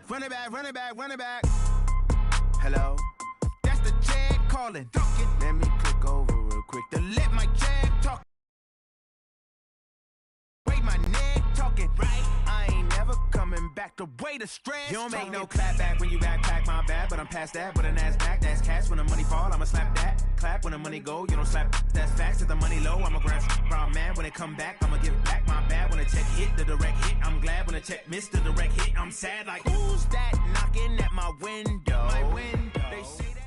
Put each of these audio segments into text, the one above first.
Run it back, run it back, run it back. Hello? That's the Jag calling. Let me click over real quick to let my Jag talk. Wait, my neck talking, right? I ain't never coming back to way the stress. You don't make no clap back when you backpack, my bad, but I'm past that. But a NASDAQ, that's cash. When the money fall, I'ma slap that. Clap when the money go, you don't slap. That's facts. If the money low, I'ma grab brown man. When it come back, I'ma give back my bad. When the check hit, the direct hit, I'm glad. When the check missed the direct hit, I'm sad. Like, who's that knocking at my window? My window. They say that.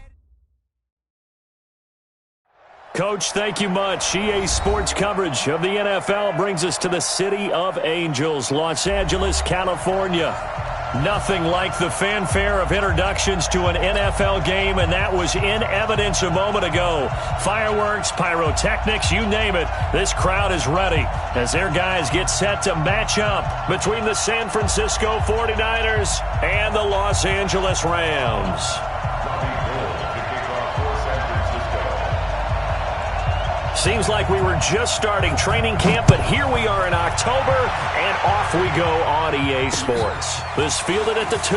Coach, thank you much. EA Sports coverage of the NFL brings us to the City of Angels, Los Angeles, California. Nothing like the fanfare of introductions to an NFL game, and that was in evidence a moment ago. Fireworks, pyrotechnics, you name it. This crowd is ready as their guys get set to match up between the San Francisco 49ers and the Los Angeles Rams. Seems like we were just starting training camp, but here we are in October, and off we go on EA Sports. This fielded at the 2.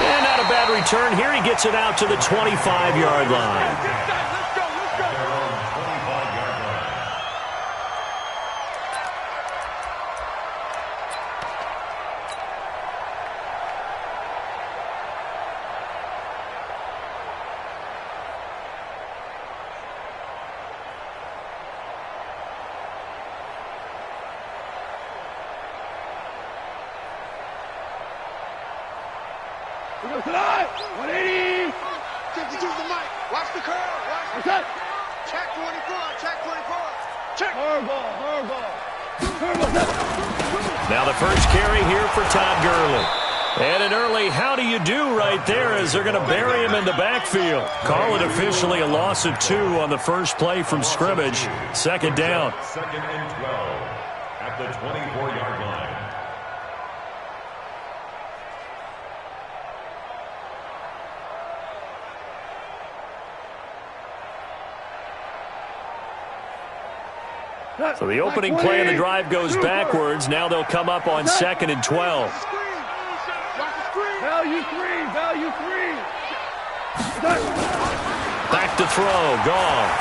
And not a bad return here. He gets it out to the 25-yard line. We go tonight. 180. Use the mic. Watch the curl. Watch the check 24. Check 24. Check. Hard ball. Now the first carry here for Todd Gurley. And an early how do you do right there as they're going to bury him in the backfield. Call it officially a loss of 2 on the first play from scrimmage. Second down. Second and 12 at the 24-yard line. So the opening play of the drive goes backwards. Now they'll come up on second and 12. Value three. Back to throw. Goff.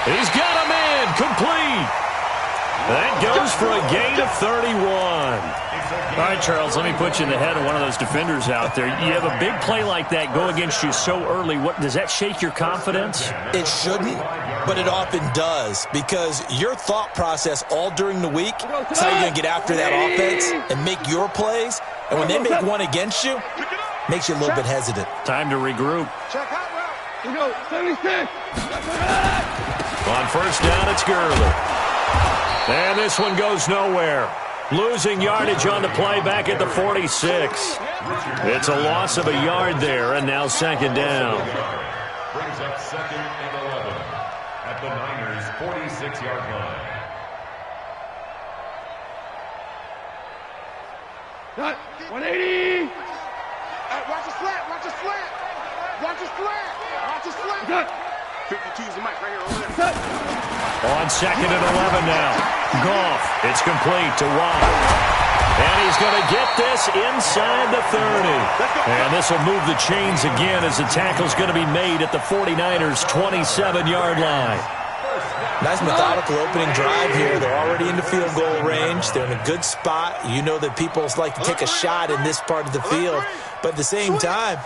He's got him in. Complete. That goes for a gain of 31. All right, Charles, let me put you in the head of one of those defenders out there. You have a big play like that go against you so early. What does that shake your confidence? It shouldn't, but it often does, because your thought process all during the week is how you're going to get after that offense and make your plays. And when they make one against you, makes you a little bit hesitant. Time to regroup. Check hot route. We go 76. On first down, it's Gurley. And this one goes nowhere. Losing yardage on the play back at the 46. It's a loss of a yard there, and now second down. Brings up second and 11 at the Niners' 46-yard line. Got 180. Watch the slant. Watch the slant. Watch the slant. Watch the slant. Got 52's the mic right here over there. On second and 11 now. Goff. It's complete to Watt. And he's going to get this inside the 30. And this will move the chains again as the tackle's going to be made at the 49ers' 27-yard line. Nice methodical opening drive here. They're already in the field goal range. They're in a good spot. You know that people like to take a shot in this part of the field. But at the same time,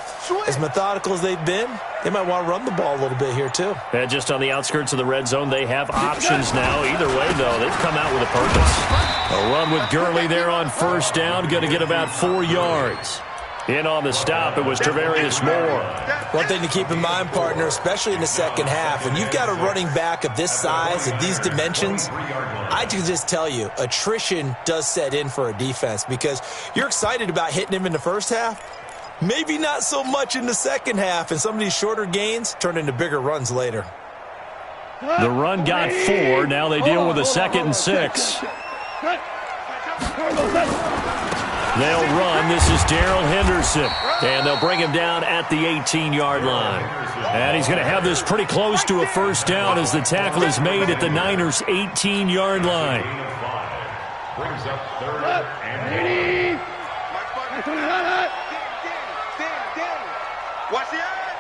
as methodical as they've been, they might want to run the ball a little bit here too. And just on the outskirts of the red zone, they have options now. Either way, though, they've come out with a purpose. A run with Gurley there on first down. Going to get about 4 yards. In on the stop, it was Travarius Moore. One thing to keep in mind, partner, especially in the second half, when you've got a running back of this size, of these dimensions, I can just tell you, attrition does set in for a defense because you're excited about hitting him in the first half. Maybe not so much in the second half, and some of these shorter gains turn into bigger runs later. The run got 4. Now they deal with a second and 6. They'll run. This is Darrell Henderson. And they'll bring him down at the 18-yard line. And he's going to have this pretty close to a first down as the tackle is made at the Niners' 18-yard line. brings up 3rd and 1. Watch the eyes.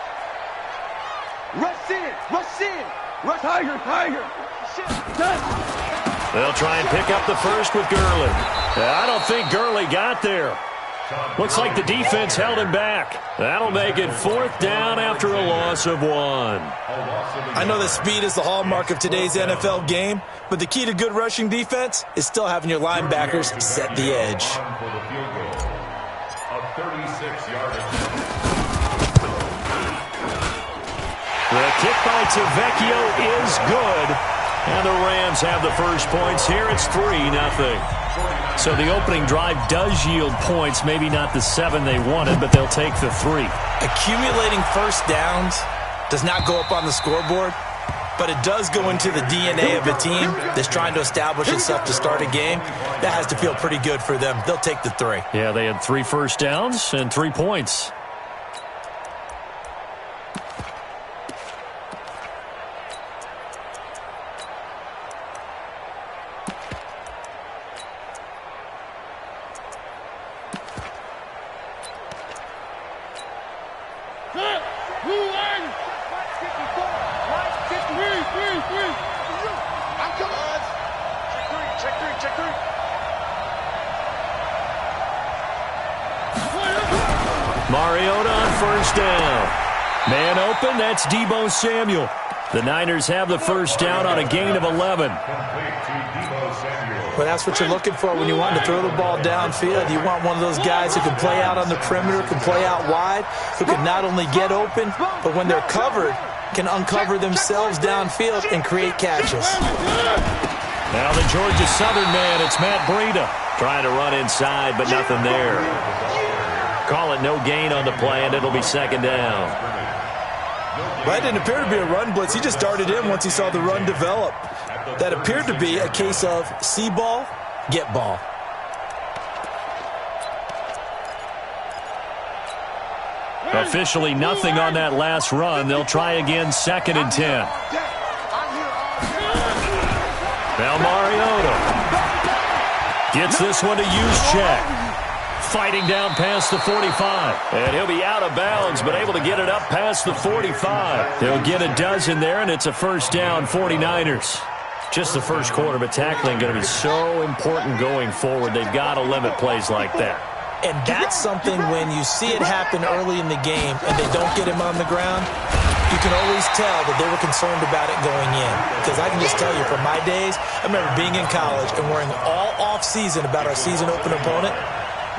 Rush in. Rush in. Rush. Tiger. They'll try and pick up the first with Gurley. I don't think Gurley got there. Looks like the defense held him back. That'll make it 4th down after a loss of 1. I know that speed is the hallmark of today's NFL game, but the key to good rushing defense is still having your linebackers set the edge. The kick by Tavecchio is good, and the Rams have the first points here. It's 3-0. So the opening drive does yield points, maybe not the 7 they wanted, but they'll take the 3. Accumulating first downs does not go up on the scoreboard, but it does go into the DNA of a team that's trying to establish itself to start a game. That has to feel pretty good for them. They'll take the 3. Yeah, they had 3 first downs and 3 points. Mariota on first down. Man open, that's Deebo Samuel. The Niners have the first down on a gain of 11. Well, that's what you're looking for when you want to throw the ball downfield. You want one of those guys who can play out on the perimeter, can play out wide, who can not only get open, but when they're covered, can uncover themselves downfield and create catches. Now the Georgia Southern man, it's Matt Breida. Trying to run inside, but nothing there. Call it no gain on the play, and it'll be 2nd down. Well, it didn't appear to be a run blitz. He just darted in once he saw the run develop. That appeared to be a case of see ball, get ball. Officially nothing on that last run. They'll try again, 2nd and 10. Now Mariota gets this one to Juszczyk. Fighting down past the 45. And he'll be out of bounds, but able to get it up past the 45. They'll get a dozen there, and it's a first down, 49ers. Just the first quarter, but tackling going to be so important going forward. They've got to limit plays like that. And that's something when you see it happen early in the game and they don't get him on the ground, you can always tell that they were concerned about it going in. Because I can just tell you from my days, I remember being in college and worrying all off-season about our season open opponent.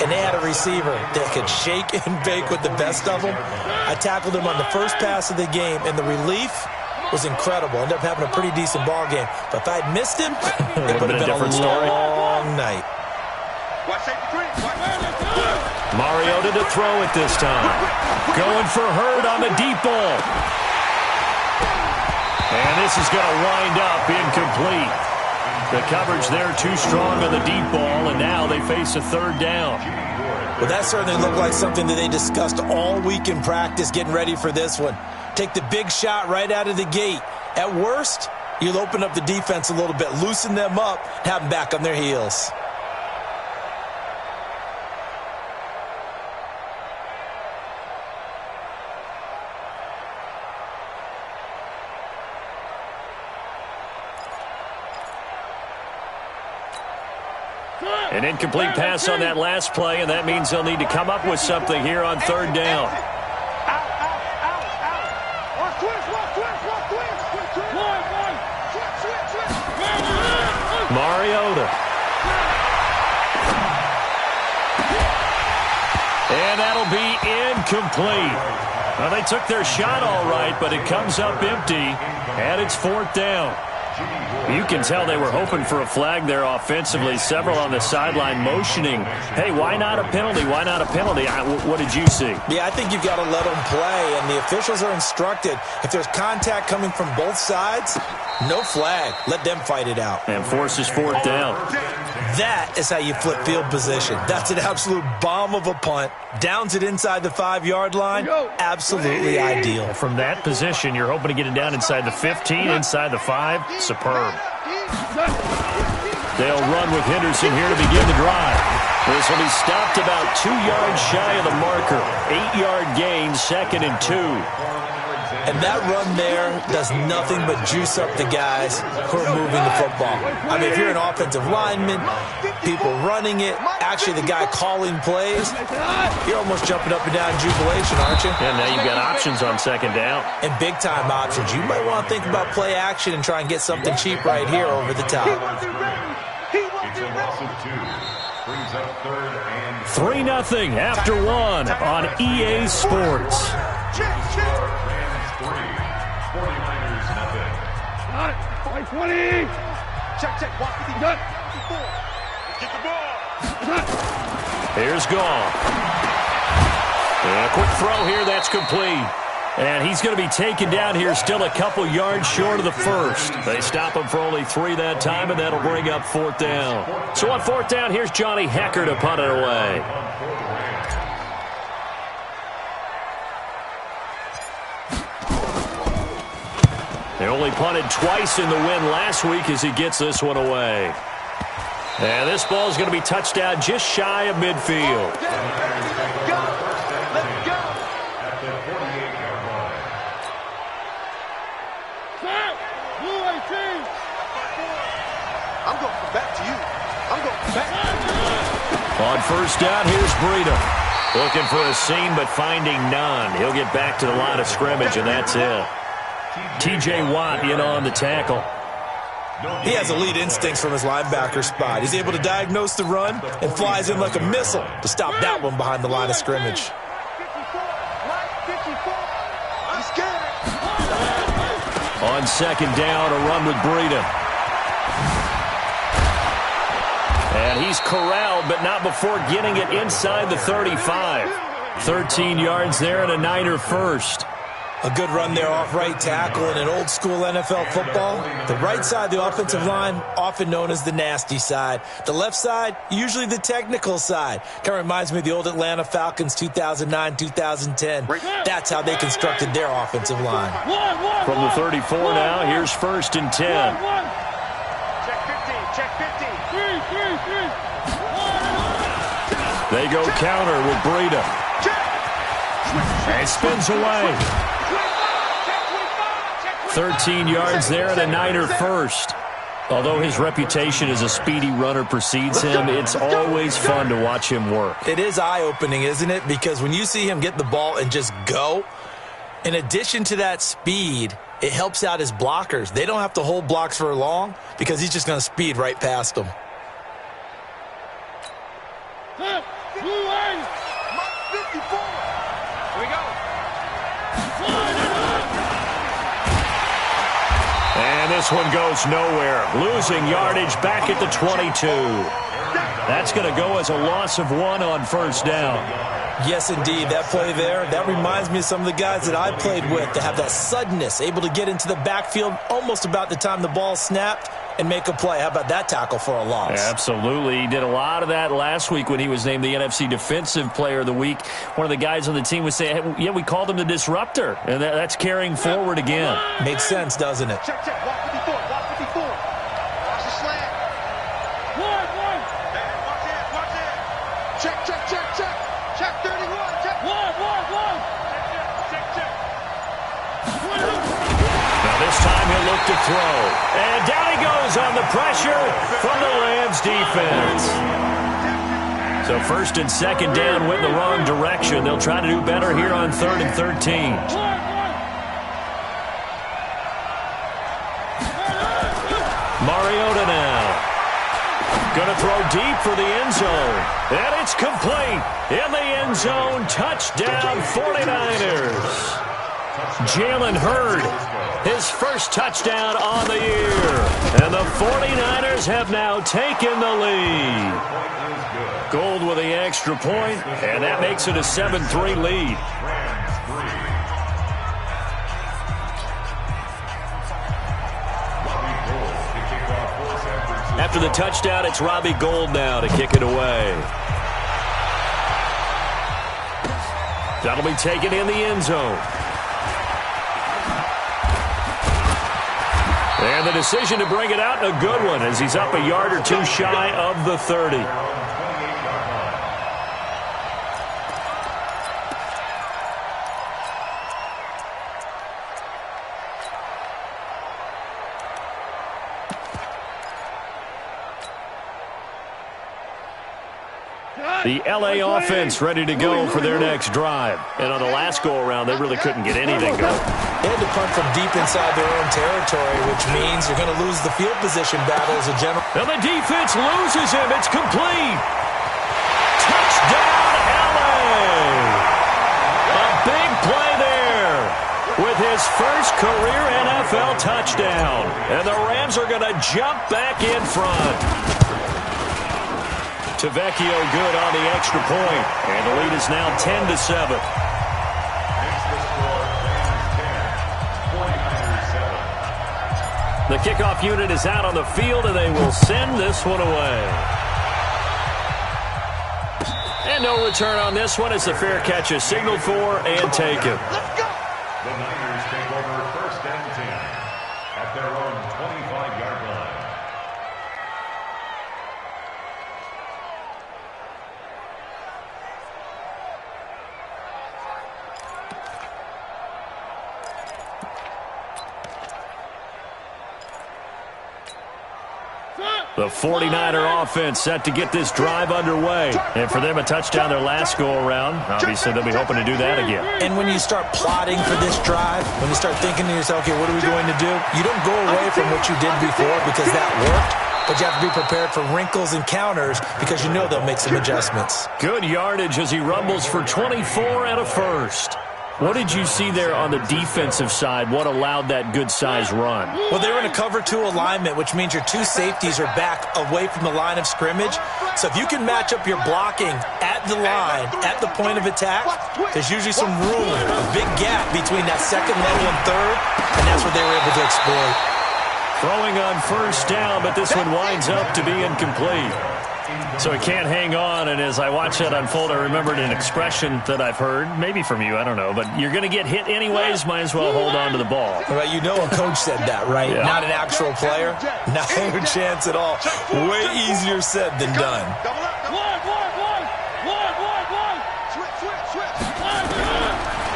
And they had a receiver that could shake and bake with the best of them. I tackled him on the first pass of the game, and the relief was incredible. Ended up having a pretty decent ball game. But if I'd missed him, it would have been a long night. Mariota to throw it this time. Going for Hurd on the deep ball. And this is going to wind up incomplete. The coverage there too strong on the deep ball, and now they face a 3rd down. Well, that certainly looked like something that they discussed all week in practice getting ready for this one. Take the big shot right out of the gate. At worst, you'll open up the defense a little bit, loosen them up, have them back on their heels. An incomplete pass on that last play, and that means they'll need to come up with something here on 3rd down. Mariota. And that'll be incomplete. Well, they took their shot all right, but it comes up empty, and it's 4th down. You can tell they were hoping for a flag there offensively. Several on the sideline motioning, hey, why not a penalty? Why not a penalty? What did you see? Yeah, I think you've got to let them play, and the officials are instructed. If there's contact coming from both sides, no flag. Let them fight it out. And forces 4th down. That is how you flip field position. That's an absolute bomb of a punt. Downs it inside the 5-yard line. Absolutely ideal. From that position, you're hoping to get it down inside the 15, inside the 5. Superb. They'll run with Henderson here to begin the drive. This will be stopped about 2 yards shy of the marker. 8-yard gain, 2nd and 2. And that run there does nothing but juice up the guys who are moving the football. I mean, if you're an offensive lineman, people running it, actually the guy calling plays, you're almost jumping up and down in jubilation, aren't you? And now you've got options on 2nd down. And big-time options. You might want to think about play action and try and get something cheap right here over the top. It's a loss of 2. Brings up 3rd and 3-0 after 1 on EA Sports. Rams 3, 49ers nothing. 20. Check. Walk with the gun. Get the ball. Here's Gall. And a quick throw here. That's complete. And he's going to be taken down here, still a couple yards short of the first. They stop him for only 3 that time, and that'll bring up 4th down. So on 4th down, here's Johnny Hecker to punt it away. They only punted twice in the win last week as he gets this one away. And this ball is going to be touched down just shy of midfield. I'm going back to you. I'm going back. On 1st down, here's Breida. Looking for a seam, but finding none. He'll get back to the line of scrimmage, and that's it. T.J. Watt in on the tackle. He has elite instincts from his linebacker spot. He's able to diagnose the run and flies in like a missile to stop that one behind the line of scrimmage. On 2nd down, a run with Breida. And he's corralled, but not before getting it inside the 35. 13 yards there and a Niner first. A good run there off right tackle in an old-school NFL football. The right side of the offensive line, often known as the nasty side. The left side, usually the technical side. Kind of reminds me of the old Atlanta Falcons 2009-2010. That's how they constructed their offensive line. From the 34 now, here's 1st and 10. Check 15. They go counter with Breida. And spins away. 13 yards there and a Niner first. Although his reputation as a speedy runner precedes him, it's always fun to watch him work. It is eye-opening, isn't it? Because when you see him get the ball and just go, in addition to that speed, it helps out his blockers. They don't have to hold blocks for long because he's just going to speed right past them. Here we go. And this one goes nowhere. Losing yardage back at the 22. That's going to go as a loss of 1 on 1st down. Yes, indeed. That play there, that reminds me of some of the guys that I played with that have that suddenness, able to get into the backfield almost about the time the ball snapped and make a play. How about that tackle for a loss? Absolutely. He did a lot of that last week when he was named the NFC Defensive Player of the Week. One of the guys on the team was saying, hey, yeah, we called him the disruptor, and that's carrying forward again. Makes sense, doesn't it? Check. Walk 54. Watch the slant. One. Watch it. Check. Check 31. Check. One. Check. Now this time he'll look to throw. And down he goes on the pressure from the Rams defense. So 1st and 2nd down went in the wrong direction. They'll try to do better here on 3rd and 13. Mariota now. Going to throw deep for the end zone. And it's complete. In the end zone, touchdown 49ers. Jalen Hurd, his first touchdown on the year. And the 49ers have now taken the lead. Gold with the extra point, and that makes it a 7-3 lead. After the touchdown, it's Robbie Gould now to kick it away. That'll be taken in the end zone. And the decision to bring it out, a good one, as he's up a yard or two shy of the 30. The L.A. offense ready to go for their next drive. And on the last go-around, they really couldn't get anything going. They had to punt from deep inside their own territory, which means you're going to lose the field position battle as a general. And the defense loses him. It's complete. Touchdown, L.A. A big play there with his first career NFL touchdown. And the Rams are going to jump back in front. Tavecchio good on the extra point, and the lead is now 10-7. The kickoff unit is out on the field, and they will send this one away. And no return on this one as the fair catch is signaled for and taken. Let's go. The Niners take over 1st and 10 at their own 25-yard line. The 49er offense set to get this drive underway. And for them, a touchdown their last go-around. Obviously, they'll be hoping to do that again. And when you start plotting for this drive, when you start thinking to yourself, okay, what are we going to do? You don't go away from what you did before because that worked. But you have to be prepared for wrinkles and counters because you know they'll make some adjustments. Good yardage as he rumbles for 24 and a first. What did you see there on the defensive side? What allowed that good-sized run? Well, they were in a cover-2 alignment, which means your two safeties are back away from the line of scrimmage. So if you can match up your blocking at the line, at the point of attack, there's usually some room, a big gap between that second level and third, and that's what they were able to exploit. Throwing on first down, but this one winds up to be incomplete. So he can't hang on, and as I watch that unfold, I remembered an expression that I've heard, maybe from you, I don't know, but you're going to get hit anyways, might as well hold on to the ball. Well, you know a coach said that, right? Yeah. Not an actual player. Not a chance at all. Way easier said than done.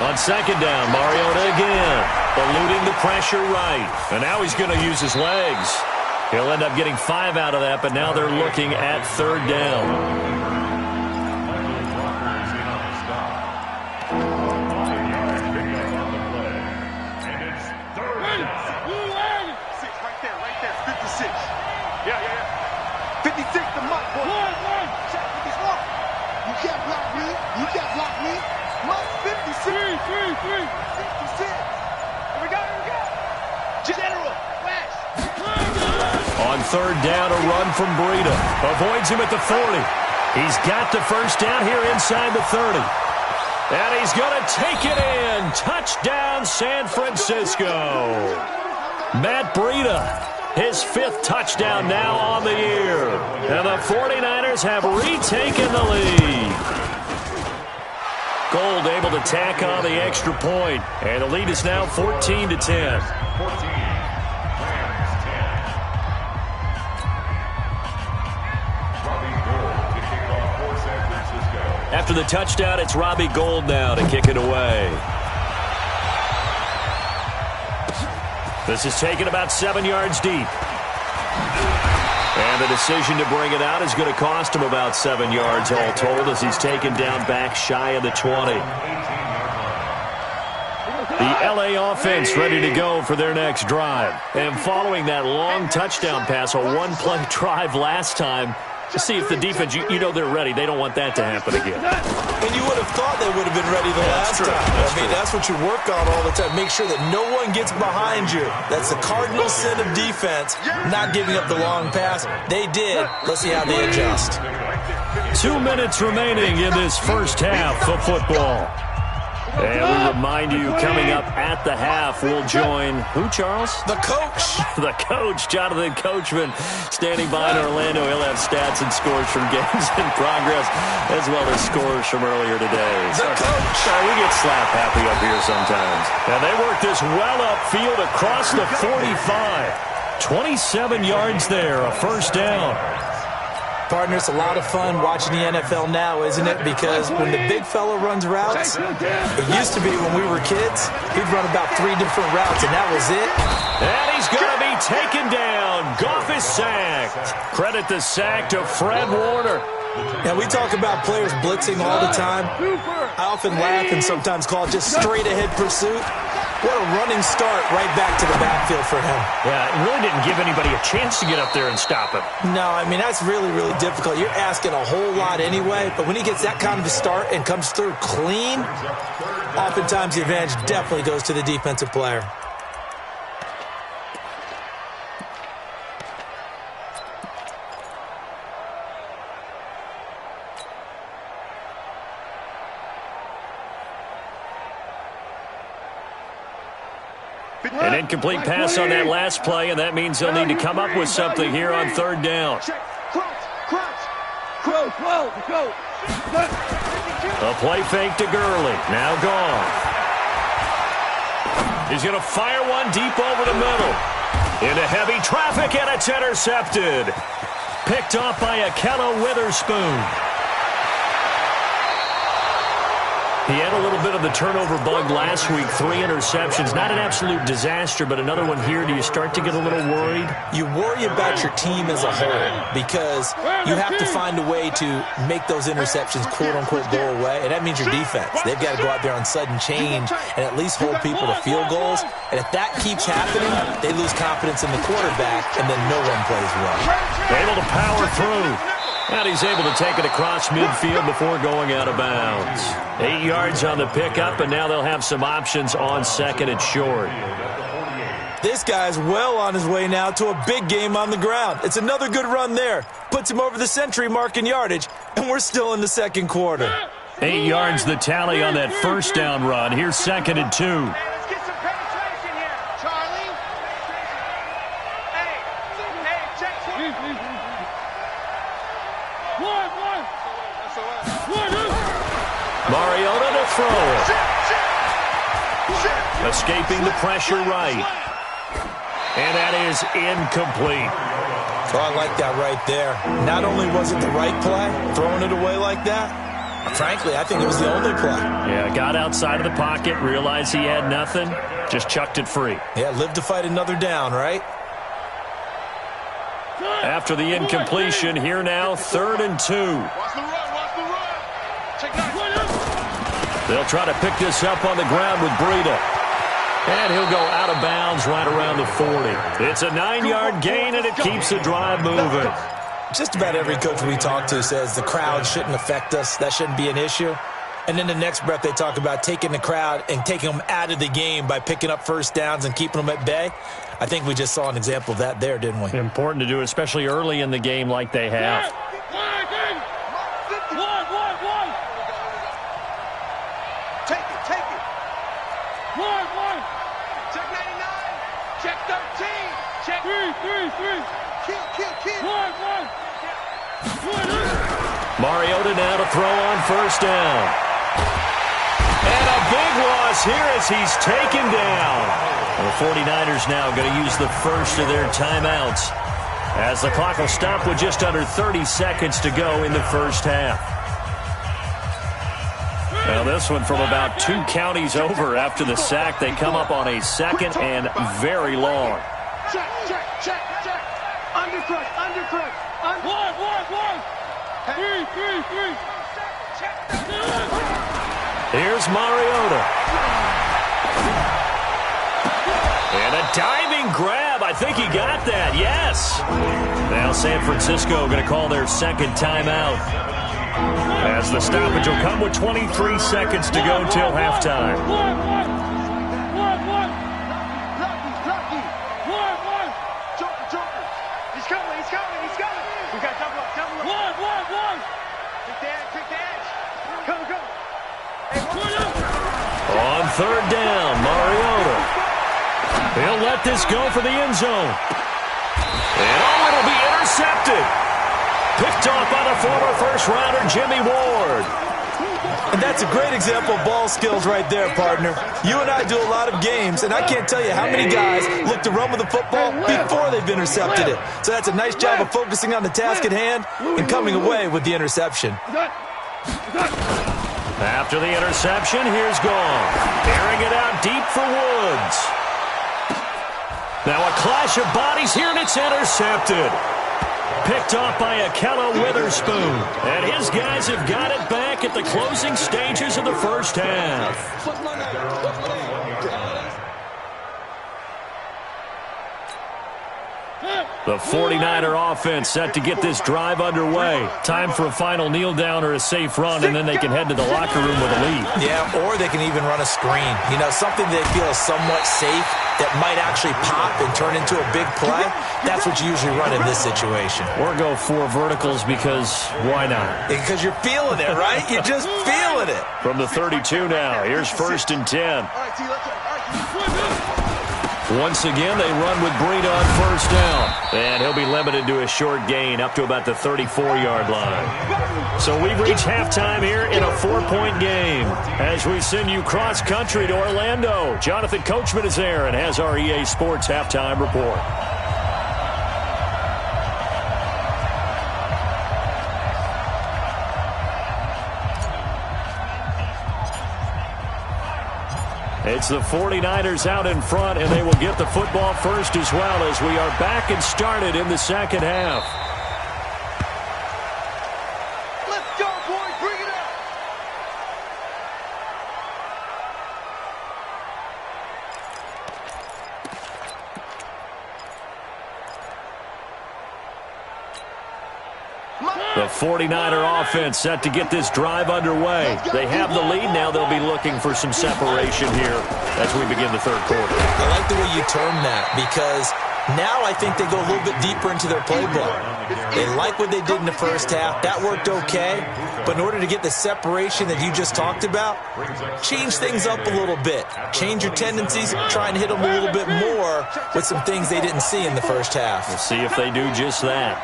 On second down, Mariota again, eluding the pressure right. And now he's going to use his legs. He'll end up getting 5 out of that, but now they're looking at third down. On third down, a run from Breida. Avoids him at the 40. He's got the first down here inside the 30. And he's going to take it in. Touchdown, San Francisco. Matt Breida, his 5th touchdown now on the year. And the 49ers have retaken the lead. Gold able to tack on the extra point. And the lead is now 14-10. After the touchdown, it's Robbie Gould now to kick it away. This is taken about 7 yards deep. And the decision to bring it out is going to cost him about 7 yards all told as he's taken down back shy of the 20. The L.A. offense ready to go for their next drive. And following that long touchdown pass, a one-play drive last time, to see if the defense, you know they're ready. They don't want that to happen again. And you would have thought they would have been ready the last time. That's what you work on all the time. Make sure that no one gets behind you. That's the cardinal sin of defense, not giving up the long pass. They did. Let's see how they adjust. 2 minutes remaining in this first half of football. And we remind you, coming up at the half, we'll join who, Charles? The coach. The coach, Jonathan Coachman, standing by in Orlando. He'll have stats and scores from games in progress, as well as scores from earlier today. The coach. Sorry, we get slap happy up here sometimes. And they work this well upfield across the 45. 27 yards there, a first down. Partner, it's a lot of fun watching the NFL now, isn't it? Because when the big fella runs routes, it used to be when we were kids, he'd run about 3 different routes, and that was it. And he's going to be taken down. Goff is sacked. Credit the sack to Fred Warner. Now, we talk about players blitzing all the time. I often laugh and sometimes call it just straight-ahead pursuit. What a running start right back to the backfield for him. Yeah, it really didn't give anybody a chance to get up there and stop him. No, I mean, that's really, really difficult. You're asking a whole lot anyway, but when he gets that kind of a start and comes through clean, oftentimes the advantage definitely goes to the defensive player. An incomplete pass on that last play, and that means they'll need to come up with something here on third down. A play fake to Gurley. Now gone. He's going to fire one deep over the middle. Into heavy traffic, and it's intercepted. Picked off by Akello Witherspoon. He had a little bit of the turnover bug last week, 3 interceptions. Not an absolute disaster, but another one here. Do you start to get a little worried? You worry about your team as a whole because you have to find a way to make those interceptions, quote-unquote, go away, and that means your defense. They've got to go out there on sudden change and at least hold people to field goals, and if that keeps happening, they lose confidence in the quarterback, and then no one plays well. Able to power through. And he's able to take it across midfield before going out of bounds. 8 yards on the pickup, and now they'll have some options on second and short. This guy's well on his way now to a big game on the ground. It's another good run there. Puts him over the century mark in yardage, and we're still in the second quarter. 8 yards the tally on that first down run. Here's second and 2. Mariota to throw it. Escaping the pressure right. And that is incomplete. Oh, I like that right there. Not only was it the right play, throwing it away like that, frankly, I think it was the only play. Yeah, got outside of the pocket, realized he had nothing, just chucked it free. Yeah, live to fight another down, right? After the incompletion, here now, third and 2. They'll try to pick this up on the ground with Breida. And he'll go out of bounds right around the 40. It's a 9-yard gain, and it keeps the drive moving. Just about every coach we talk to says the crowd shouldn't affect us. That shouldn't be an issue. And then the next breath they talk about taking the crowd and taking them out of the game by picking up first downs and keeping them at bay. I think we just saw an example of that there, didn't we? Important to do, especially early in the game like they have. Mariota now to throw on first down. And a big loss here as he's taken down. And the 49ers now going to use the first of their timeouts as the clock will stop with just under 30 seconds to go in the first half. Now this one from about 2 counties over after the sack. They come up on a second and very long. Check. Undercut. One. 3. Here's Mariota. And a diving grab. I think he got that. Yes. Now San Francisco going to call their second timeout, as the stoppage will come with 23 seconds to go till halftime. On third down, Mariota. He'll let this go for the end zone. And it'll be intercepted. Picked off by the former first-rounder Jimmy Ward. And that's That's a great example of ball skills right there, partner. You and I do a lot of games, and I can't tell you how many guys look to run with the football before they've intercepted it. So that's a nice job of focusing on the task at hand and coming away with the interception. After the interception, here's Gong. Airing it out deep for Woods. Now a clash of bodies here, and it's intercepted. Picked off by Akella Witherspoon. And his guys have got it back at the closing stages of the first half. The 49er offense set to get this drive underway. Time for a final kneel down or a safe run, and then they can head to the locker room with a lead. Yeah, or they can even run a screen. You know, something they feel is somewhat safe that might actually pop and turn into a big play. That's what you usually run in this situation. Or go 4 verticals because why not? Because you're feeling it, right? You're just feeling it. From the 32 now, here's 1st and 10. Once again, they run with Breida on 1st down. And he'll be limited to a short gain up to about the 34-yard line. So we've reached halftime here in a 4-point game. As we send you cross-country to Orlando, Jonathan Coachman is there and has our EA Sports halftime report. It's the 49ers out in front, and they will get the football first as well as we are back and started in the second half. Let's go, boys. Bring it up. The 49er offense set to get this drive underway. They have the lead. Now they'll be looking for some separation here as we begin the third quarter. I like the way you term that because now I think they go a little bit deeper into their playbook. They like what they did in the first half. That worked okay. But in order to get the separation that you just talked about, change things up a little bit. Change your tendencies. Try and hit them a little bit more with some things they didn't see in the first half. We'll see if they do just that.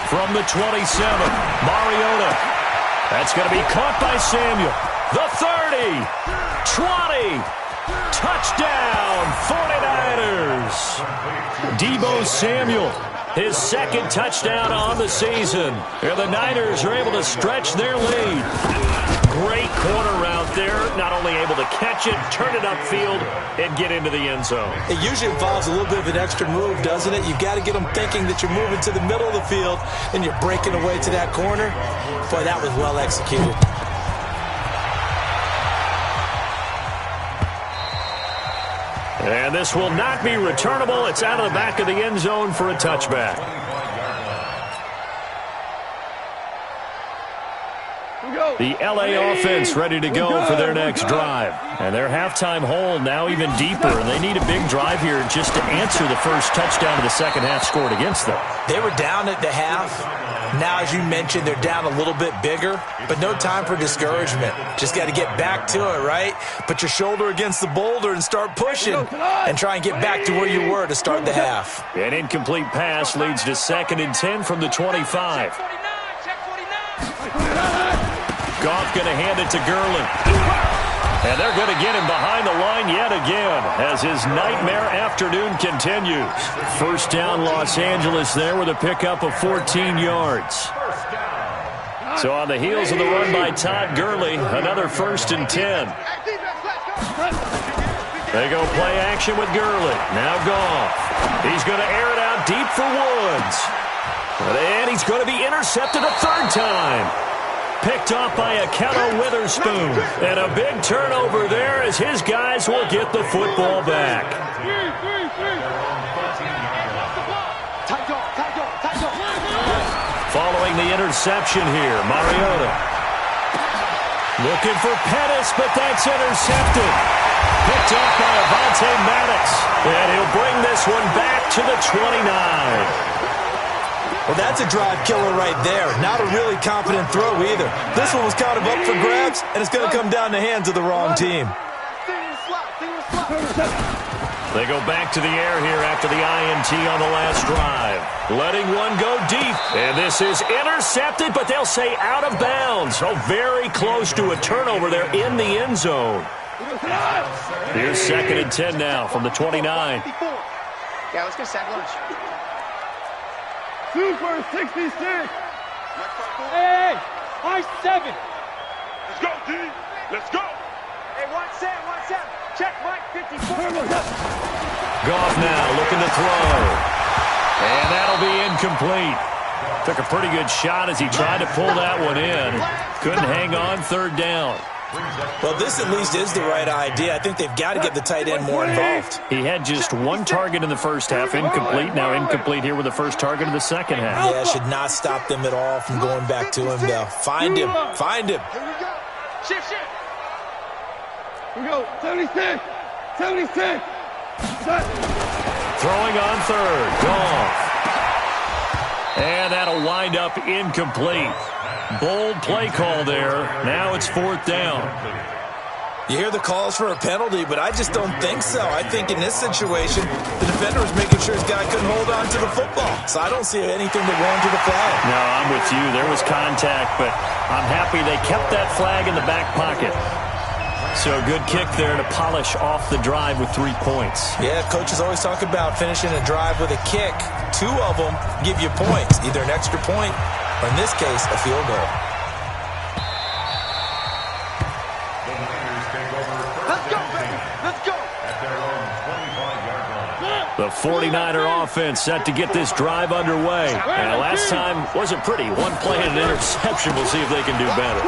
From the 27, Mariota. That's going to be caught by Samuel. The 30, 20, touchdown, 49ers. Deebo Samuel, his second touchdown on the season. And the Niners are able to stretch their lead. Great corner route there. Not only able to catch it, turn it upfield, and get into the end zone. It usually involves a little bit of an extra move, doesn't it? You've got to get them thinking that you're moving to the middle of the field and you're breaking away to that corner. Boy, that was well executed. And this will not be returnable. It's out of the back of the end zone for a touchback. The LA offense ready to go for their next drive. And their halftime hole now even deeper, and they need a big drive here just to answer the first touchdown of the second half scored against them. They were down at the half. Now, as you mentioned, they're down a little bit bigger, but no time for discouragement. Just got to get back to it, right? Put your shoulder against the boulder and start pushing and try and get back to where you were to start the half. An incomplete pass leads to 2nd and 10 from the 25. Goff going to hand it to Gurley. And they're going to get him behind the line yet again as his nightmare afternoon continues. First down, Los Angeles there with a pickup of 14 yards. So on the heels of the run by Todd Gurley, another 1st and 10. They go play action with Gurley. Now Goff. He's going to air it out deep for Woods. And he's going to be intercepted a 3rd time. Picked off by Akella Witherspoon. And a big turnover there as his guys will get the football back. Following the interception here, Mariota. Looking for Pettis, but that's intercepted. Picked off by Avonte Maddox. And he'll bring this one back to the 29. Well, that's a drive killer right there. Not a really confident throw either. This one was kind of up for grabs, and it's going to come down the hands of the wrong team. They go back to the air here after the INT on the last drive. Letting one go deep. And this is intercepted, but they'll say out of bounds. Oh, very close to a turnover there in the end zone. Here's 2nd and 10 now from the 29. Yeah, let's get sack lunch. Super 66. Hey, I-7. Let's go, D. Let's go. Hey, 1-7. Check, Mike, 54. Goff now looking to throw. And that'll be incomplete. Took a pretty good shot as he tried to pull that one in. Couldn't hang on 3rd down. Well, this at least is the right idea. I think they've got to get the tight end more involved. He had just 1 target in the first half, incomplete. Now incomplete here with the first target of the second half. Yeah, should not stop them at all from going back to him, though. Find him. Find him. Here we go. Shift. Here we go. 76. Set. Throwing on 3rd. Goff. And that'll wind up incomplete. Bold play call there. Now it's 4th down. You hear the calls for a penalty, but I just don't think so. I think in this situation, the defender was making sure his guy couldn't hold on to the football. So I don't see anything that warranted a flag. No, I'm with you. There was contact, but I'm happy they kept that flag in the back pocket. So good kick there to polish off the drive with 3 points. Yeah, coaches always talk about finishing a drive with a kick. 2 of them give you points, either an extra point or, in this case, a field goal. Let's go, baby. Let's go. At their own 25-yard line. The 49er offense set to get this drive underway. And last time wasn't pretty. 1 play and an interception. We'll see if they can do better.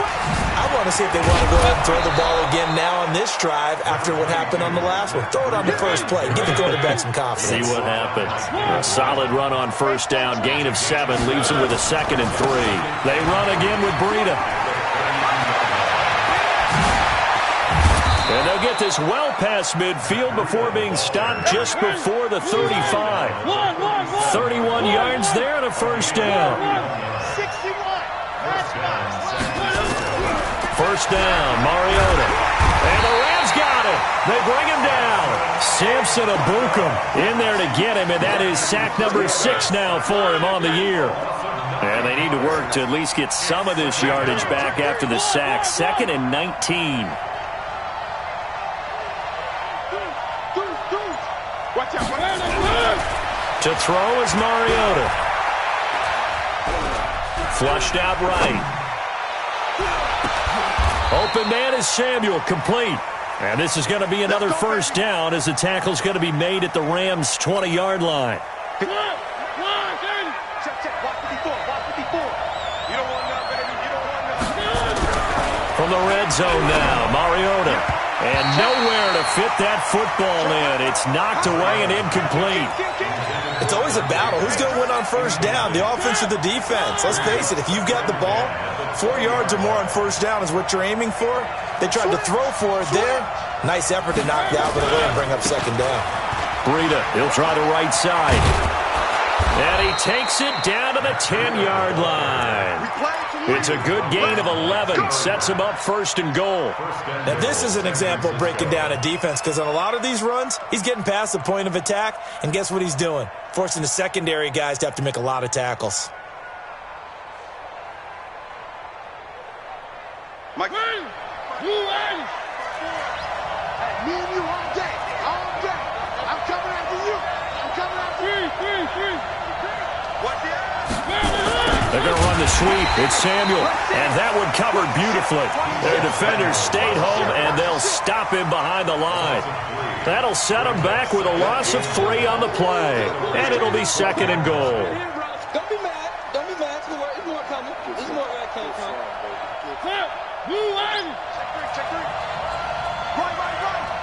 I want to see if they want to go ahead and throw the ball again now on this drive after what happened on the last one. Throw it on the first play. Give the quarterback some confidence. See what happens. A solid run on first down. Gain of 7 leaves them with a 2nd and 3. They run again with Breida. And they'll get this well past midfield before being stopped just before the 35. 31 yards there and a first down. 61. First down, Mariota. And the Rams got it. They bring him down. Samson Abukum in there to get him, and that is sack number 6 now for him on the year. And they need to work to at least get some of this yardage back after the sack. 2nd and 19. Watch out. To throw is Mariota. Flushed out right. Open man is Samuel, complete. And this is going to be another first down as the tackle's going to be made at the Rams' 20-yard line. Check. Watch 54. You don't want none, baby. You don't want none. From the red zone now, Mariota. And nowhere to fit that football in. It's knocked away and incomplete. It's always a battle. Who's going to win on first down, the offense or the defense? Let's face it, if you've got the ball, 4 yards or more on first down is what you're aiming for. They tried to throw for it there. Nice effort to knock that one away and bring up 2nd down. Breida, he'll try the right side. And he takes it down to the 10-yard line. It's a good gain of 11. Sets him up 1st and goal. Now, this is an example of breaking down a defense because on a lot of these runs, he's getting past the point of attack, and guess what he's doing? Forcing the secondary guys to have to make a lot of tackles. Mike. Me and you all day. I'm coming after you. Watch the ass. They're going to run the sweep. It's Samuel. And that one covered beautifully. Their defenders stayed home, and they'll stop him behind the line. That'll set him back with a loss of 3 on the play. And it'll be 2nd and goal. Don't be mad. There's more coming. There's more where I came from. Check 3. Right.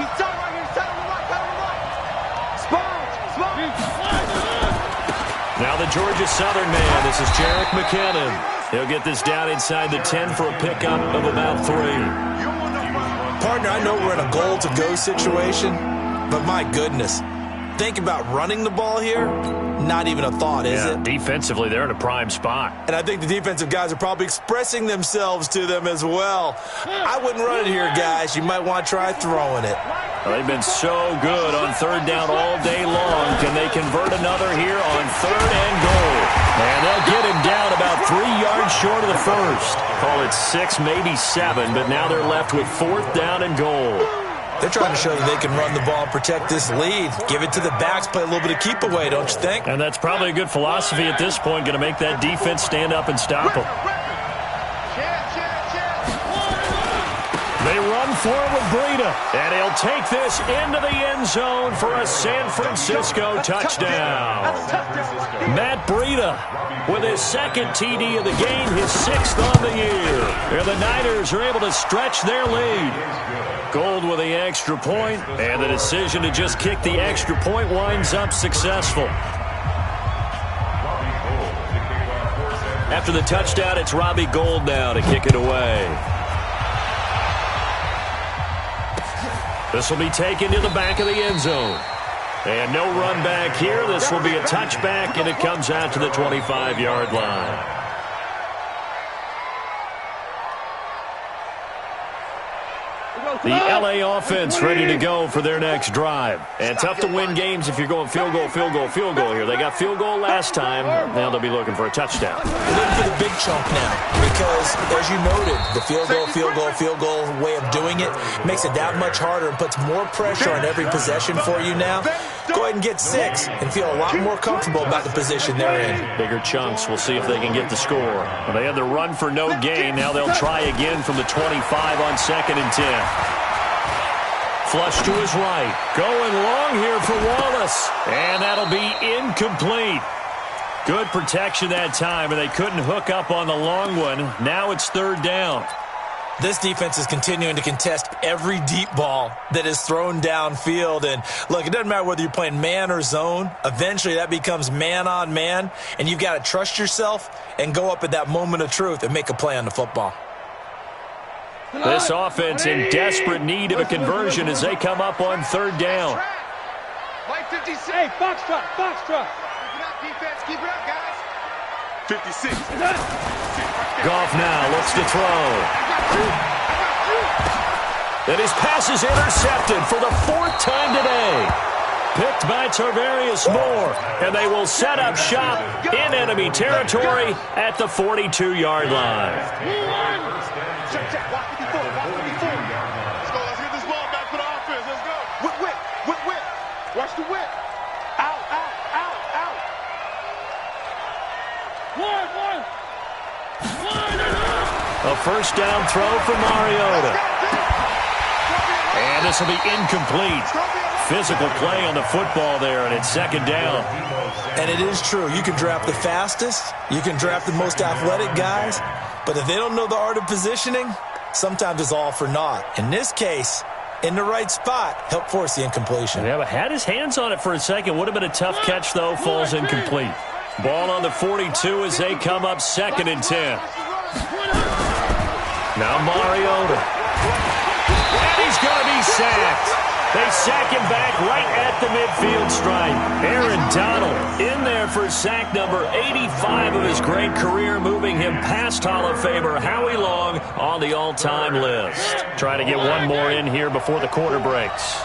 He's done right here. Set on the right. Spot. Now the Georgia Southern man. This is Jerick McKinnon. He'll get this down inside the 10 for a pickup of about 3. Partner, I know we're in a goal-to-go situation, but my goodness, think about running the ball here. Not even a thought, is it? Defensively, they're in a prime spot. And I think the defensive guys are probably expressing themselves to them as well. I wouldn't run it here, guys. You might want to try throwing it. They've been so good on third down all day long. Can they convert another here on third and goal? And they'll get him down about 3 yards short of the first. Call it 6, maybe 7, but now they're left with fourth down and goal. They're trying to show that they can run the ball and protect this lead. Give it to the backs, play a little bit of keep away, don't you think? And that's probably a good philosophy at this point, going to make that defense stand up and stop them. They run for it with Breida, and he'll take this into the end zone for a San Francisco touchdown. Matt Breida with his second TD of the game, his 6th on the year. And the Niners are able to stretch their lead. Gold with the extra point, and the decision to just kick the extra point winds up successful. After the touchdown, it's Robbie Gould now to kick it away. This will be taken to the back of the end zone. And no run back here. This will be a touchback, and it comes out to the 25-yard line. The LA offense ready to go for their next drive. And tough to win games if you're going field goal, field goal, field goal here. They got field goal last time. Now they'll be looking for a touchdown. They're looking for the big chunk now because, as you noted, the field goal way of doing it makes it that much harder and puts more pressure on every possession for you now. Go ahead and get 6 and feel a lot more comfortable about the position they're in. Bigger chunks. We'll see if they can get the score. Well, they had the run for no gain. Now they'll try again from the 25 on 2nd and 10. Flush to his right. Going long here for Wallace. And that'll be incomplete. Good protection that time, and they couldn't hook up on the long one. Now it's 3rd down. This defense is continuing to contest every deep ball that is thrown downfield. And, look, it doesn't matter whether you're playing man or zone. Eventually that becomes man on man, and you've got to trust yourself and go up at that moment of truth and make a play on the football. This offense in desperate need of a conversion as they come up on 3rd down. White 56. Hey, Foxtrot. Keep it up, defense. Keep it up, guys. 56. Goff now looks to throw. And his pass is intercepted for the 4th time today. Picked by Tarvarius Moore. And they will set up shop in enemy territory at the 42-yard line. Check. Watch 54. Let's go. Let's get this ball back for the offense. Let's go. Whip. Watch the whip. Out. One. A first down throw for Mariota. And this will be incomplete. Physical play on the football there, and it's 2nd down. And it is true. You can draft the fastest. You can draft the most athletic guys. But if they don't know the art of positioning, sometimes it's all for naught. In this case, in the right spot, help force the incompletion. Yeah, but had his hands on it for a second. Would have been a tough catch, though. Falls incomplete. Ball on the 42 as they come up 2nd and 10. Now Mariota. And he's going to be sacked. They sack him back right at the midfield stripe. Aaron Donald in there for sack number 85 of his great career, moving him past Hall of Famer Howie Long on the all-time list. Trying to get one more in here before the quarter breaks.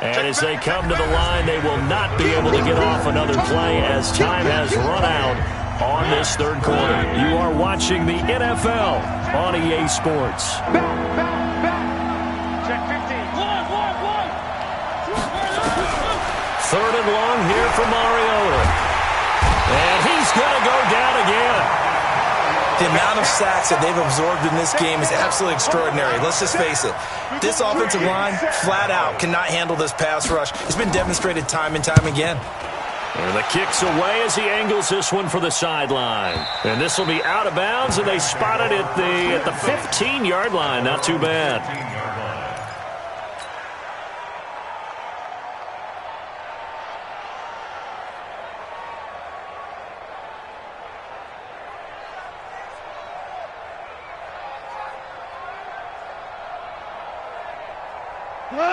And as they come to the line, they will not be able to get off another play as time has run out on this 3rd quarter. You are watching the NFL on EA Sports. Check 15. 3rd and long here for Mariota. And he's going to go down again. The amount of sacks that they've absorbed in this game is absolutely extraordinary. Let's just face it. This offensive line, flat out, cannot handle this pass rush. It's been demonstrated time and time again. And the kick's away as he angles this one for the sideline. And this will be out of bounds, and they spot it at the 15-yard line. Not too bad.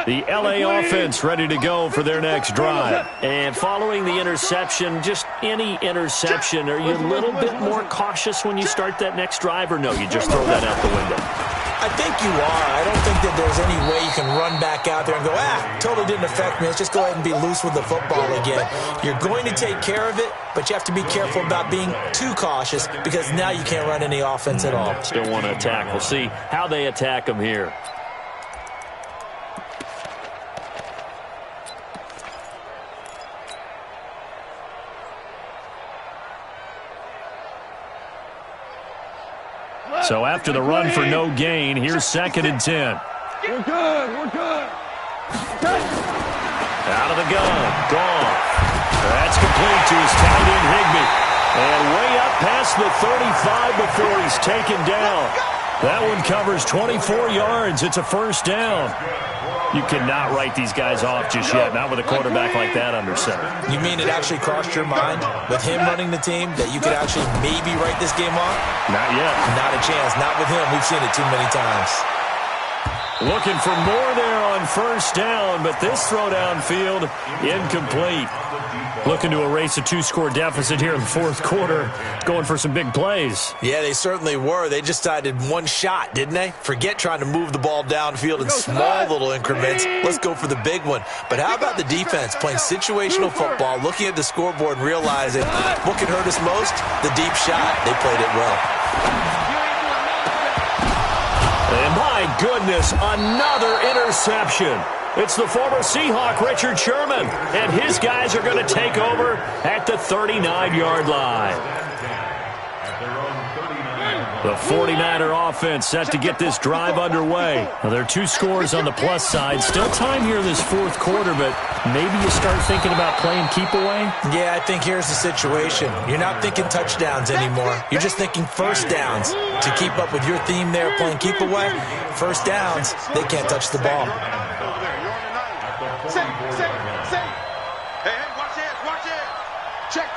The LA offense ready to go for their next drive. And following the interception, just any interception, are you a little bit more cautious when you start that next drive, or no, you just throw that out the window? I think you are. I don't think that there's any way you can run back out there and go, totally didn't affect me. Let's just go ahead and be loose with the football again. You're going to take care of it, but you have to be careful about being too cautious because now you can't run any offense at all. Still want to attack. We'll see how they attack them here. So after the run for no gain, here's 2nd and 10. We're good. We're good. Out of the gun. Gone. That's complete to his tight end, Higbee. And way up past the 35 before he's taken down. That one covers 24 yards. It's a first down. You cannot write these guys off just yet, not with a quarterback like that under center. You mean it actually crossed your mind with him running the team that you could actually maybe write this game off? Not yet. Not a chance. Not with him. We've seen it too many times. Looking for more there on first down, but this throw downfield, incomplete. Looking to erase a 2-score deficit here in the 4th quarter, going for some big plays. Yeah, they certainly were. They just decided one shot, didn't they? Forget trying to move the ball downfield in small little increments. Let's go for the big one. But how about the defense playing situational football, looking at the scoreboard and realizing what can hurt us most? The deep shot. They played it well. And my goodness, another interception. It's the former Seahawk, Richard Sherman, and his guys are going to take over at the 39-yard line. The 49er offense set to get this drive underway. Now, there are 2 scores on the plus side. Still time here in this 4th quarter, but maybe you start thinking about playing keep away? Yeah, I think here's the situation. You're not thinking touchdowns anymore. You're just thinking first downs. To keep up with your theme there, playing keep away, first downs, they can't touch the ball. Say. Hey, watch it. Check.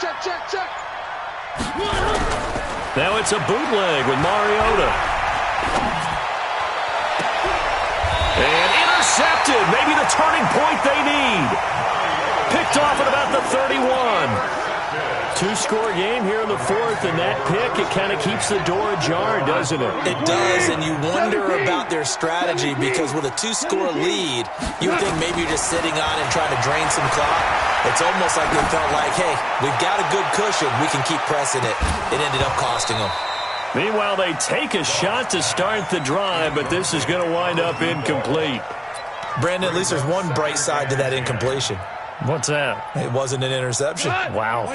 Now it's a bootleg with Mariota. And intercepted. Maybe the turning point they need. Picked off at about the 31. 2-score game here in the 4th, and that pick, it kind of keeps the door ajar, doesn't it? It does, and you wonder about their strategy because with a 2-score lead, you would think maybe you're just sitting on and trying to drain some clock. It's almost like they felt like, hey, we've got a good cushion. We can keep pressing it. It ended up costing them. Meanwhile, they take a shot to start the drive, but this is going to wind up incomplete. Brandon, at least there's one bright side to that incompletion. What's that? It wasn't an interception. Wow.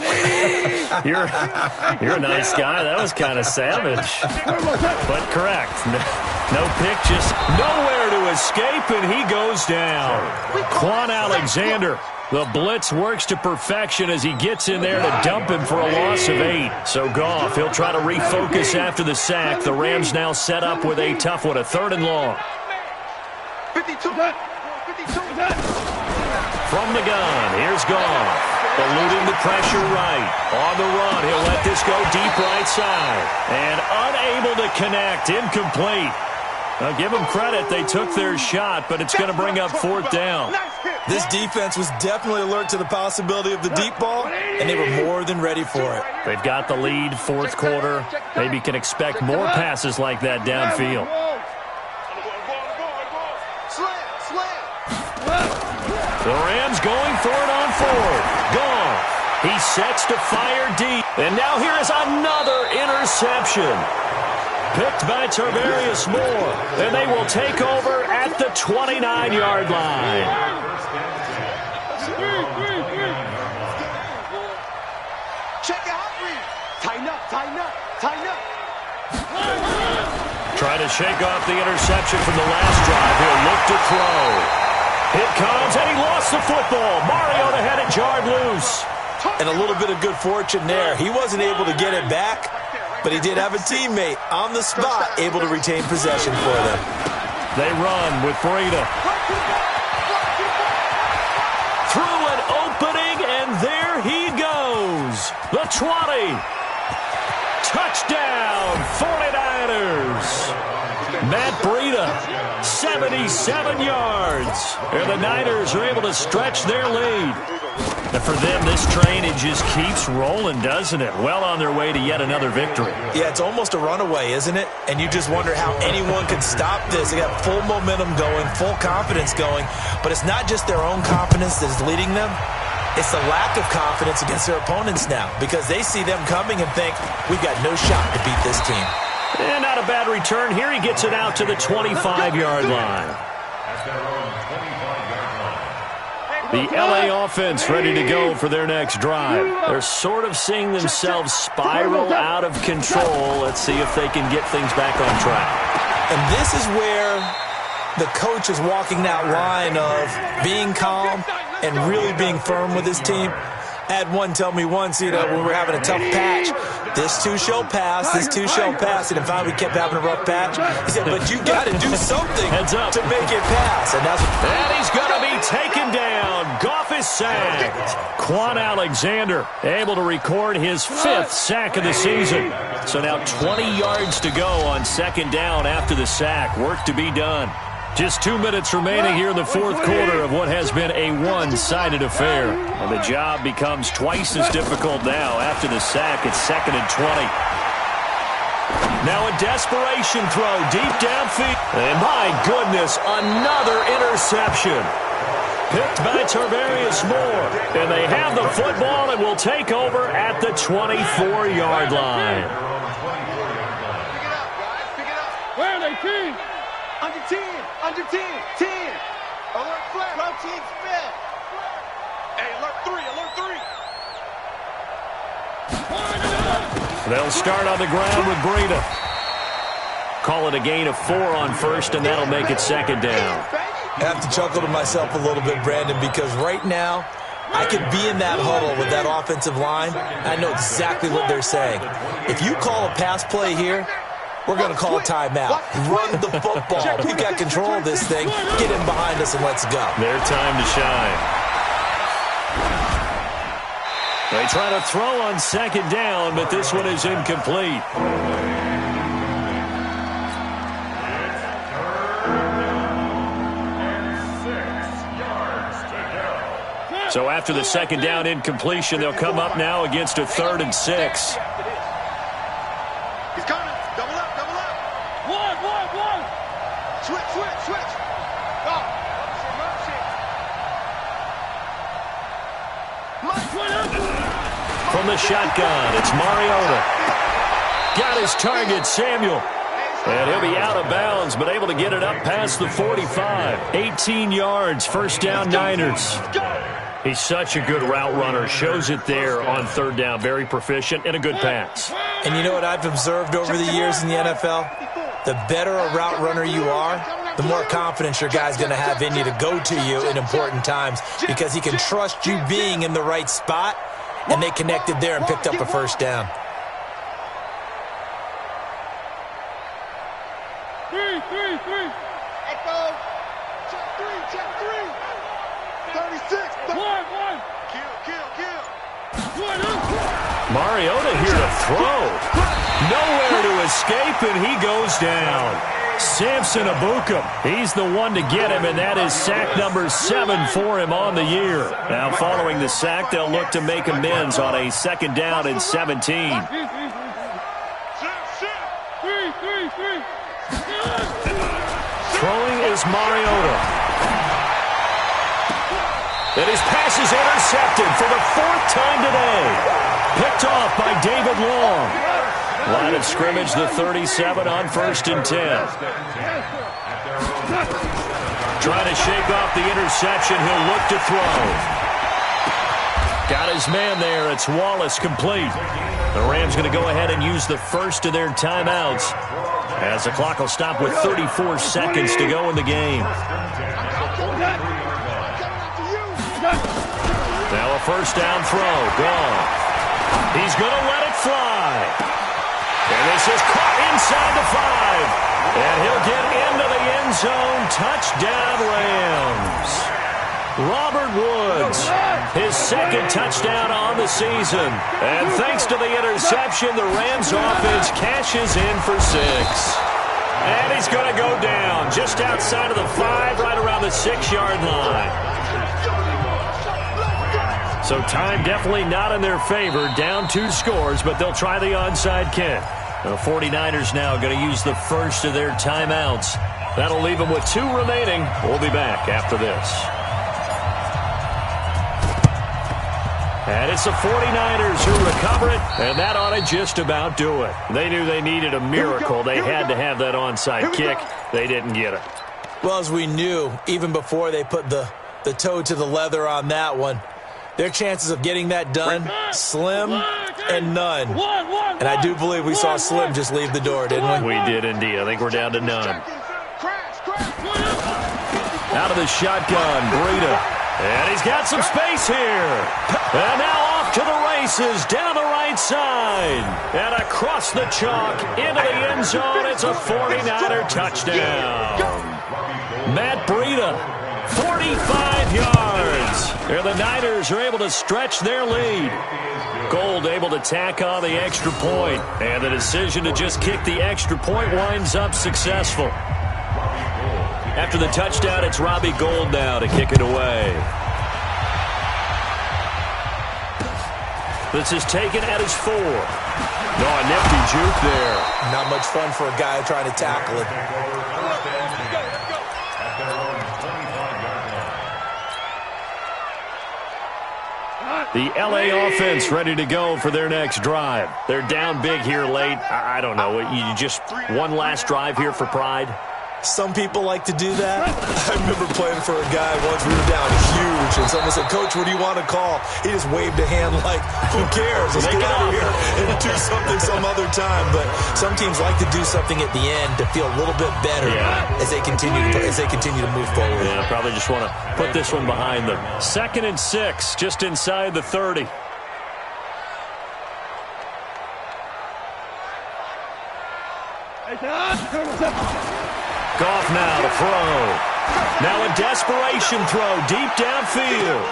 You're a nice guy. That was kind of savage. But correct. No pick, just nowhere to escape, and he goes down. Quan Alexander. The blitz works to perfection as he gets in there to dump him for a loss of 8. So Goff, he'll try to refocus after the sack. The Rams now set up with a tough one, a 3rd and long. 52. From the gun, here's Goff. Eluding the pressure right. On the run, he'll let this go deep right side. And unable to connect, incomplete. Now give them credit, they took their shot, but it's going to bring up 4th down. This defense was definitely alert to the possibility of the deep ball, and they were more than ready for it. They've got the lead, 4th quarter. Maybe can expect more passes like that downfield. The Rams going for it on 4th. Gone. He sets to fire deep. And now here is another interception. Picked by Tarvarius Moore. And they will take over at the 29-yard line. Check out, tighten up. Try to shake off the interception from the last drive. He'll look to throw. It comes, and he lost the football. Mariota had it jarred loose. And a little bit of good fortune there. He wasn't able to get it back, but he did have a teammate on the spot able to retain possession for them. They run with Breida. Through an opening, and there he goes. The 20. Touchdown, 49ers. Matt Breida, 77 yards. And the Niners are able to stretch their lead. And for them, this train, it just keeps rolling, doesn't it? Well on their way to yet another victory. Yeah, it's almost a runaway, isn't it? And you just wonder how anyone could stop this. They got full momentum going, full confidence going. But it's not just their own confidence that is leading them. It's the lack of confidence against their opponents now because they see them coming and think, we've got no shot to beat this team. And not a bad return. Here he gets it out to the 25-yard line. The LA offense ready to go for their next drive. They're sort of seeing themselves spiral out of control. Let's see if they can get things back on track. And this is where the coach is walking that line of being calm and really being firm with his team. I had one tell me once, when we were having a tough patch, this too shall pass, this too shall pass. And finally we kept having a rough patch. He said, but you got to do something to make it pass. And he's going to be taken down. Goff is sacked. Quan Alexander able to record his 5th sack of the season. So now 20 yards to go on second down after the sack. Work to be done. Just 2 minutes remaining here in the fourth quarter of what has been a one-sided affair. And the job becomes twice as difficult now. After the sack, it's 2nd and 20. Now a desperation throw deep downfield. And my goodness, another interception. Picked by Tarvarius Moore. And they have the football and will take over at the 24-yard line. Pick it up, guys. Pick it up. Where are they, team? Under 10, under 10, 10. Alert flat, club team spin. Hey, alert 3, alert 3. They'll start on the ground with Breida. Call it a gain of 4 on first, and that'll make it second down. I have to chuckle to myself a little bit, Brandon, because right now I could be in that huddle with that offensive line. I know exactly what they're saying. If you call a pass play here, we're going to call a timeout. Run the football. We've got control of this thing. Get in behind us and let's go. Their time to shine. They try to throw on second down, but this one is incomplete. So after the second down incompletion, they'll come up now against a 3rd and 6. He's coming. Double up, double up. One. Switch. Go. From the shotgun, it's Mariota. Got his target, Samuel. And he'll be out of bounds, but able to get it up past the 45. 18 yards, first down Niners. He's such a good route runner. Shows it there on 3rd down. Very proficient and a good pass. And you know what I've observed over the years in the NFL? The better a route runner you are, the more confidence your guy's going to have in you to go to you in important times because he can trust you being in the right spot, and they connected there and picked up a first down. 3. Echo. Check 3. 36. 1. Kill. Mariota here to throw. Nowhere to escape, and he goes down. Samson Abukum, he's the one to get him, and that is sack number 7 for him on the year. Now following the sack, they'll look to make amends on a 2nd down and 17. Throwing is Mariota. And his pass is intercepted for the 4th time today. Picked off by David Long. Line of scrimmage, the 37 on 1st and 10. Trying to shake off the interception. He'll look to throw. Got his man there. It's Wallace complete. The Rams going to go ahead and use the first of their timeouts as the clock will stop with 34 seconds to go in the game. Now a first down throw. Gone. He's going to let it fly. And this is caught inside the 5. And he'll get into the end zone. Touchdown, Rams. Robert Woods, his 2nd touchdown on the season. And thanks to the interception, the Rams offense cashes in for 6. And he's going to go down just outside of the 5, right around the 6-yard line. So time definitely not in their favor. Down 2 scores, but they'll try the onside kick. The 49ers now going to use the first of their timeouts. That'll leave them with 2 remaining. We'll be back after this. And it's the 49ers who recover it, and that ought to just about do it. They knew they needed a miracle. They had to have that onside kick. They didn't get it. Well, as we knew, even before they put the toe to the leather on that one, their chances of getting that done, slim and none. And I do believe we saw Slim just leave the door, didn't we? We did indeed. I think we're down to none. Out of the shotgun, Breida. And he's got some space here. And now off to the races, down the right side. And across the chalk, into the end zone. It's a 49er touchdown. Matt Breida, 45 yards. And the Niners are able to stretch their lead. Gold able to tack on the extra point. And the decision to just kick the extra point winds up successful. After the touchdown, it's Robbie Gould now to kick it away. This is taken at his 4. No, a nifty juke there. Not much fun for a guy trying to tackle it. The LA offense ready to go for their next drive. They're down big here late. I don't know. You just one last drive here for pride? Some people like to do that. I remember playing for a guy once. We were down huge, and someone said, "Coach, what do you want to call?" He just waved a hand like, "Who cares? Let's get out of here and do something some other time." But some teams like to do something at the end to feel a little bit better as they continue to move forward. Yeah, probably just want to put this one behind them. 2nd and 6, just inside the 30. Goff now to throw. Now a desperation throw deep downfield.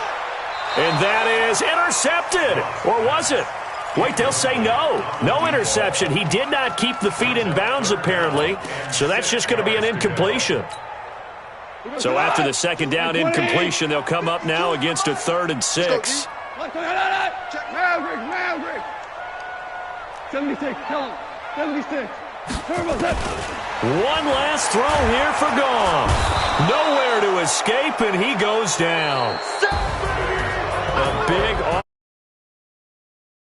And that is intercepted. Or was it? Wait, they'll say no. No interception. He did not keep the feet in bounds, apparently. So that's just going to be an incompletion. So after the 2nd down incompletion, they'll come up now against a 3rd and 6. Maverick. 76, tell him. 76. One last throw here for Goff. Nowhere to escape, and he goes down.